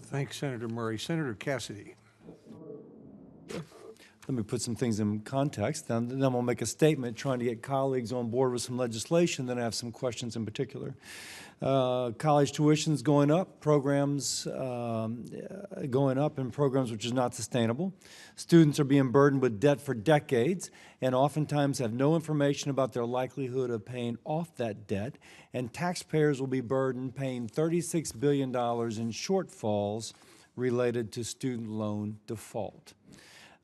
Thanks, Senator Murray. Senator Cassidy. Let me put some things in context, then we'll make a statement trying to get colleagues on board with some legislation, then I have some questions in particular. College tuition's going up, programs going up in programs which is not sustainable. Students are being burdened with debt for decades and oftentimes have no information about their likelihood of paying off that debt, and taxpayers will be burdened paying $36 billion in shortfalls related to student loan default.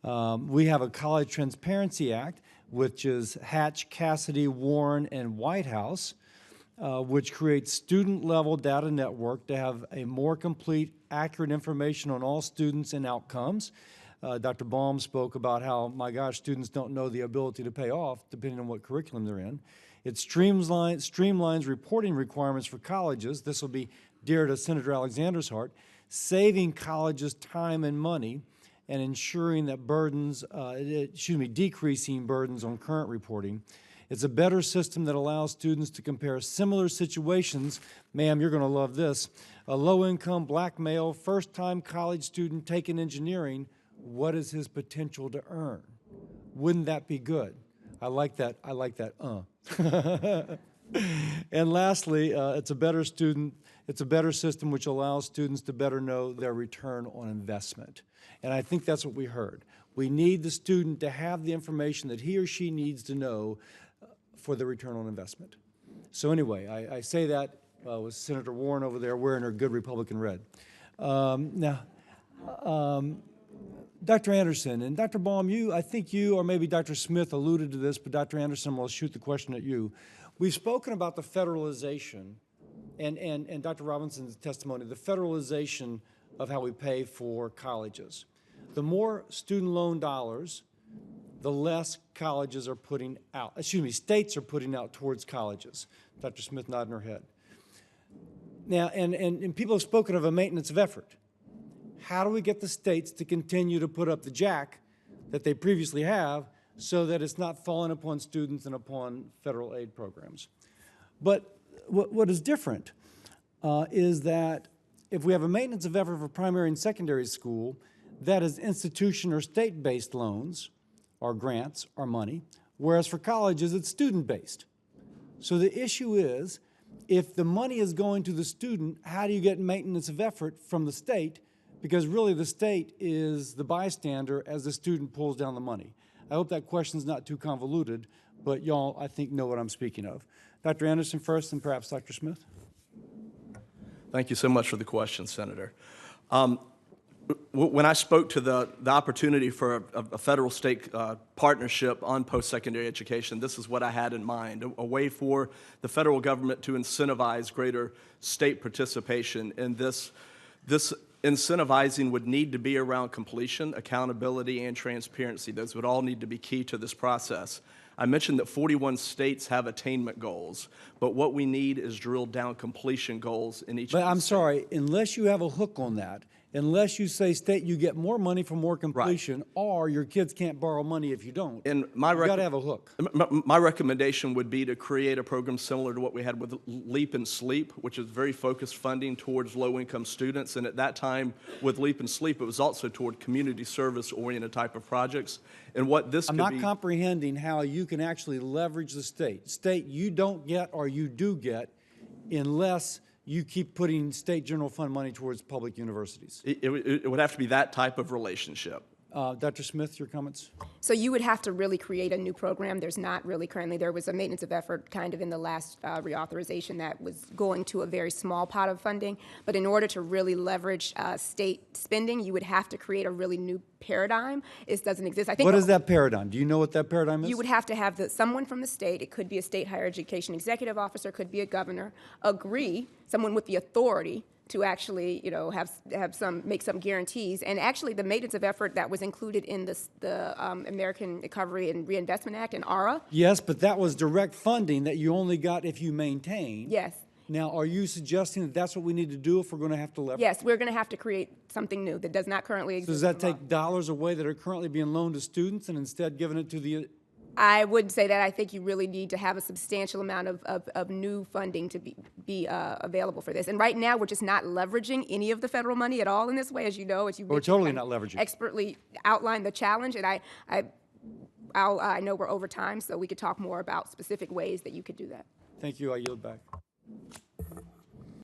We have a College Transparency Act, which is Hatch, Cassidy, Warren, and Whitehouse, which creates student-level data network to have a more complete, accurate information on all students and outcomes. Dr. Baum spoke about how, my gosh, students don't know the ability to pay off depending on what curriculum they're in. It streamlines reporting requirements for colleges. This will be dear to Senator Alexander's heart, saving colleges time and money and ensuring that decreasing burdens on current reporting. It's a better system that allows students to compare similar situations. Ma'am, you're going to love this. A low-income black male, first-time college student taking engineering, what is his potential to earn? Wouldn't that be good? I like that. And lastly, it's a better system which allows students to better know their return on investment. And I think that's what we heard. We need the student to have the information that he or she needs to know for the return on investment. So anyway, I say that with Senator Warren over there wearing her good Republican red. Dr. Anderson and Dr. Baum, I think you or maybe Dr. Smith alluded to this, but Dr. Anderson, will shoot the question at you. We've spoken about the federalization and Dr. Robinson's testimony, the federalization of how we pay for colleges. The more student loan dollars, the less colleges are putting out, states are putting out towards colleges. Dr. Smith nodding her head. Now, and people have spoken of a maintenance of effort. How do we get the states to continue to put up the jack that they previously have so that it's not falling upon students and upon federal aid programs? But what is different is that if we have a maintenance of effort for primary and secondary school, that is institution or state-based loans or grants or money, whereas for colleges it's student-based. So the issue is, if the money is going to the student, how do you get maintenance of effort from the state? Because really the state is the bystander as the student pulls down the money. I hope that question's not too convoluted, but y'all, I think, know what I'm speaking of. Dr. Anderson first, and perhaps Dr. Smith. Thank you so much for the question, Senator. When I spoke to the opportunity for a federal-state partnership on post-secondary education, this is what I had in mind, a way for the federal government to incentivize greater state participation. And this incentivizing would need to be around completion, accountability, and transparency. Those would all need to be key to this process. I mentioned that 41 states have attainment goals, but what we need is drilled down completion goals in each. But I'm sorry, unless you have a hook on that, unless you say state you get more money for more completion, right, or your kids can't borrow money if you don't, and you got to have a hook. My recommendation would be to create a program similar to what we had with Leap and Sleep, which is very focused funding towards low-income students. And at that time, with Leap and Sleep, it was also toward community service-oriented type of projects. And what this I'm not comprehending how you can actually leverage the state. State you don't get or you do get unless you keep putting state general fund money towards public universities. It would have to be that type of relationship. Dr. Smith, your comments? So you would have to really create a new program. There's not really currently. There was a maintenance of effort kind of in the last reauthorization that was going to a very small pot of funding. But in order to really leverage state spending, you would have to create a really new paradigm. It doesn't exist. I think. What is that paradigm? Do you know what that paradigm is? You would have to have someone from the state, it could be a state higher education executive officer, could be a governor, agree, someone with the authority to actually, make some guarantees. And actually, the maintenance of effort that was included in the American Recovery and Reinvestment Act and ARA. Yes, but that was direct funding that you only got if you maintain. Yes. Now, are you suggesting that that's what we need to do if we're going to have to leverage? Yes, we're going to have to create something new that does not currently exist. So does that take dollars away that are currently being loaned to students and instead giving it to the I would say that I think you really need to have a substantial amount of new funding to be available for this. And right now, we're just not leveraging any of the federal money at all in this way, as you know, as you We're totally not leveraging. expertly outlined the challenge. And I know we're over time, so we could talk more about specific ways that you could do that. Thank you. I yield back.